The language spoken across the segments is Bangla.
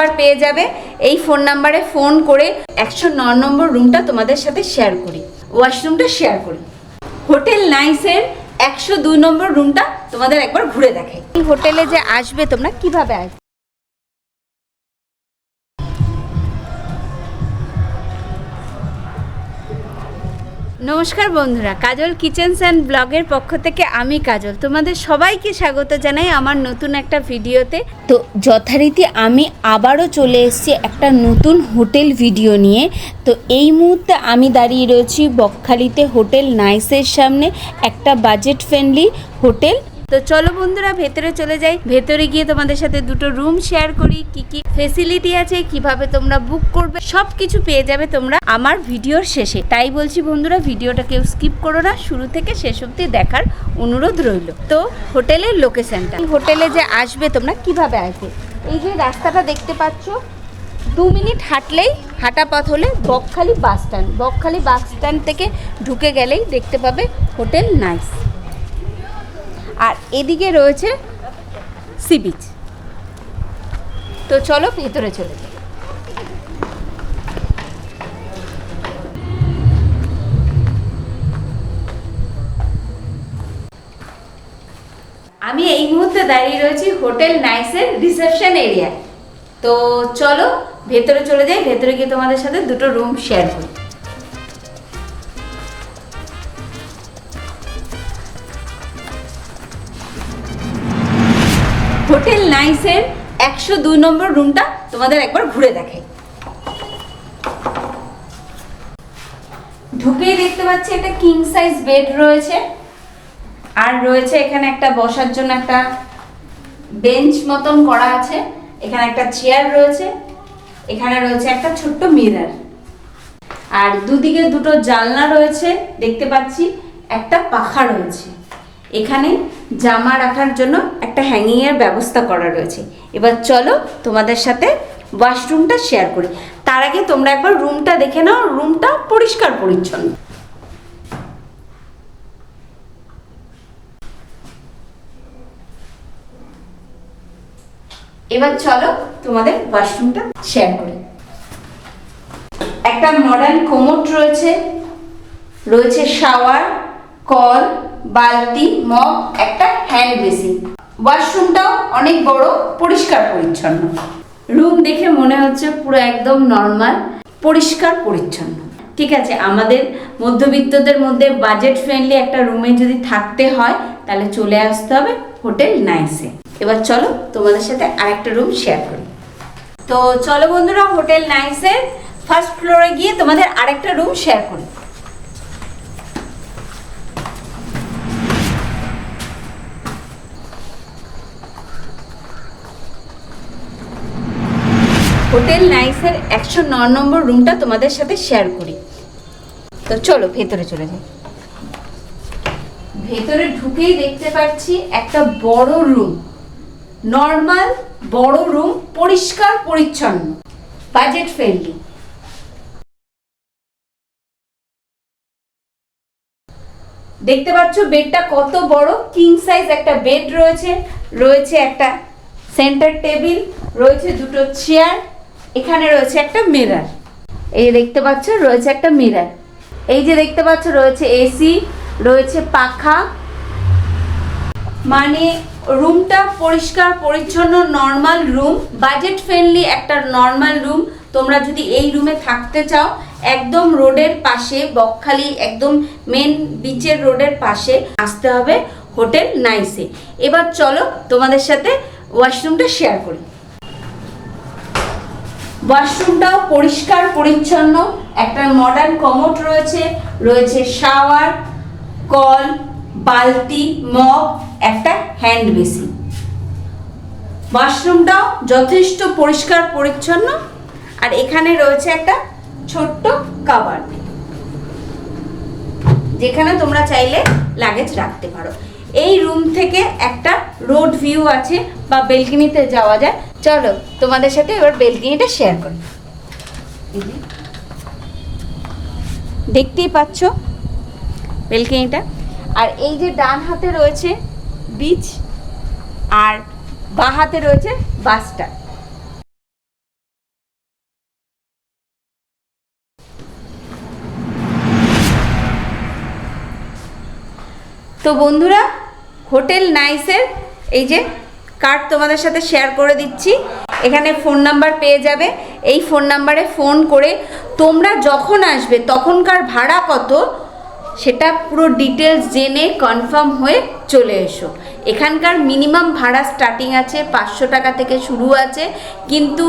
নাম্বার পেয়ে যাবে, এই ফোন নাম্বারে ফোন করে 109 নম্বর রুমটা তোমাদের সাথে শেয়ার করি, ওয়াশরুমটা শেয়ার করি। হোটেল নাইসের 102 নম্বর রুমটা তোমাদের একবার ঘুরে দেখাই। এই হোটেলে যে আসবে তোমরা কিভাবে আসবে। নমস্কার বন্ধুরা, কাজল কিচেনস অ্যান্ড ব্লগের পক্ষ থেকে আমি কাজল তোমাদের সবাইকে স্বাগত জানাই আমার নতুন একটা ভিডিওতে। তো যথারীতি আমি আবারও চলে এসেছি একটা নতুন হোটেল ভিডিও নিয়ে। তো এই মুহূর্তে আমি দাঁড়িয়ে রয়েছি বকখালিতে হোটেল নাইসের সামনে, একটা বাজেট ফ্রেন্ডলি হোটেল। তো চলো বন্ধুরা ভেতরে চলে যাই, ভেতরে গিয়ে তোমাদের সাথে দুটো রুম শেয়ার করি, কি কি ফেসিলিটি আছে, কিভাবে তোমরা বুক করবে, সব কিছু পেয়ে যাবে তোমরা আমার ভিডিওর শেষে। তাই বলছি বন্ধুরা, ভিডিওটা কেউ স্কিপ করো না, শুরু থেকে শেষ অবধি দেখার অনুরোধ রইল। তো হোটেলের লোকেশনটা, হোটেলে যে আসবে তোমরা কিভাবে আসবে, এই যে রাস্তাটা দেখতে পাচ্ছ, 2 মিনিট হাঁটলেই, হাঁটা পথ হলে Bakkhali bus stand, Bakkhali bus stand থেকে ঢুকে গেলেই দেখতে পাবে হোটেল নাইস। আর এদিকে রয়েছে সি বিচ। তো চলো ভেতরে চলে যাই। আমি এই মুহূর্তে দাঁড়িয়ে রয়েছি হোটেল নাইসের রিসেপশন এরিয়ায়। তো চলো ভেতরে চলে যাই, ভেতরে গিয়ে তোমাদের সাথে দুটো রুম শেয়ার করি। হোটেল নাইসের 102 নম্বর রুমটা তোমাদের একবার ঘুরে দেখাই। ঢুকেই দেখতে পাচ্ছি একটা কিং সাইজ বেড রয়েছে, আর রয়েছে এখানে একটা বসার জন্য একটা বেঞ্চ মতন করা আছে, এখানে একটা চেয়ার রয়েছে, এখানে রয়েছে একটা ছোট্ট মিরর, আর দুদিকে দুটো জানলা রয়েছে দেখতে পাচ্ছি, একটা পাখা রয়েছে, এখানে জামা রাখার জন্য একটা হ্যাঙ্গিং এর ব্যবস্থা করা রয়েছে। এবার চলো তোমাদের সাথে ওয়াশরুমটা শেয়ার করি। তার আগে তোমরা একবার রুমটা দেখে নাও, রুমটা পরিষ্কার পরিচ্ছন্ন। এবার চলো তোমাদের ওয়াশরুমটা শেয়ার করি। একটা মডার্ন কোমোড রয়েছে, রয়েছে শাওয়ার, কল, বালতি, মগ, একটা হ্যান্ড বেসিন। ওয়াশরুমটাও অনেক বড়, পরিষ্কার পরিচ্ছন্ন। রুম দেখে মনে হচ্ছে পুরো একদম নর্মাল, পরিষ্কার পরিচ্ছন্ন। ঠিক আছে, আমাদের মধ্যবিত্তদের মধ্যে বাজেট ফ্রেন্ডলি একটা রুমে যদি থাকতে হয় তাহলে চলে আসতে হবে হোটেল নাইসে। এবার চলো তোমাদের সাথে আরেকটা রুম শেয়ার করি। তো চলো বন্ধুরা হোটেল নাইসের ফার্স্ট ফ্লোরে গিয়ে তোমাদের আরেকটা রুম শেয়ার করি। হোটেল নাইসের 109 নম্বর রুমটা তোমাদের সাথে শেয়ার করি। তো চলো ভেতরে চলে যাই। ভেতরে ঢুকেই দেখতে পাচ্ছি একটা বড় রুম, নর্মাল বড় রুম, পরিষ্কার পরিচ্ছন্ন, বাজেট ফ্রেন্ডলি। দেখতে পাচ্ছ বেডটা কত বড়, কিং সাইজ একটা বেড রয়েছে, রয়েছে একটা সেন্টার টেবিল, রয়েছে দুটো চেয়ার, এখানে রয়েছে একটা মিরর, এই দেখতে পাচ্ছ রয়েছে একটা মিরর, এই যে দেখতে পাচ্ছ রয়েছে এসি, রয়েছে পাখা। মানে রুমটা পরিষ্কার পরিচ্ছন্ন, নর্মাল রুম, বাজেট ফ্রেন্ডলি একটা নর্মাল রুম। তোমরা যদি এই রুমে থাকতে চাও, একদম রোডের পাশে, বকখালি একদম মেন বিচের রোডের পাশে আসতে হবে হোটেল নাইসে। এবার চলো তোমাদের সাথে ওয়াশরুমটা শেয়ার করি। ওয়াশরুমটাও পরিষ্কার পরিচ্ছন্ন, একটা মডার্ন কমোড রয়েছে, রয়েছে শাওয়ার, কল, বালতি, মগ, একটা হ্যান্ড বেসিন। ওয়াশরুমটাও যথেষ্ট পরিষ্কার পরিচ্ছন্ন, আর এখানে রয়েছে একটা ছোট্ট কাবার্ড, যেখানে তোমরা চাইলে লাগেজ রাখতে পারো। এই রুম থেকে একটা রোড ভিউ আছে বা বেলকনিতে যাওয়া যায়। চলো তোমাদের সাথে এবার বেলকনিটা শেয়ার করি। দেখতেই পাচ্ছ বেলকনিটা, আর এই যে ডান হাতে রয়েছে বিচ, আর বাঁ হাতে রয়েছে বাস স্ট্যান্ড। তো বন্ধুরা, হোটেল নাইসের এই যে কার্ড তোমাদের সাথে শেয়ার করে দিচ্ছি, এখানে ফোন নাম্বার পেয়ে যাবে। এই ফোন নাম্বারে ফোন করে তোমরা যখন আসবে তখনকার ভাড়া কত সেটা পুরো ডিটেলস জেনে কনফার্ম হয়ে চলে এসো। এখানকার মিনিমাম ভাড়া স্টার্টিং আছে 500 টাকা থেকে শুরু আছে, কিন্তু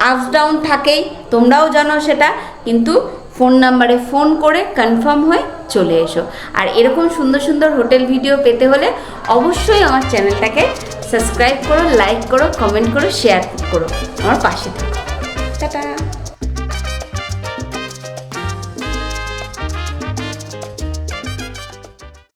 আপস ডাউন থাকেই, তোমরাও জানো সেটা। কিন্তু ফোন নাম্বারে ফোন করে কনফার্ম হয়ে চলে এসো। আর এরকম সুন্দর সুন্দর হোটেল ভিডিও পেতে হলে অবশ্যই আমার চ্যানেলটাকে সাবস্ক্রাইব করো, লাইক করো, কমেন্ট করো, শেয়ার করো, আমার পাশে থাকো। টাটা।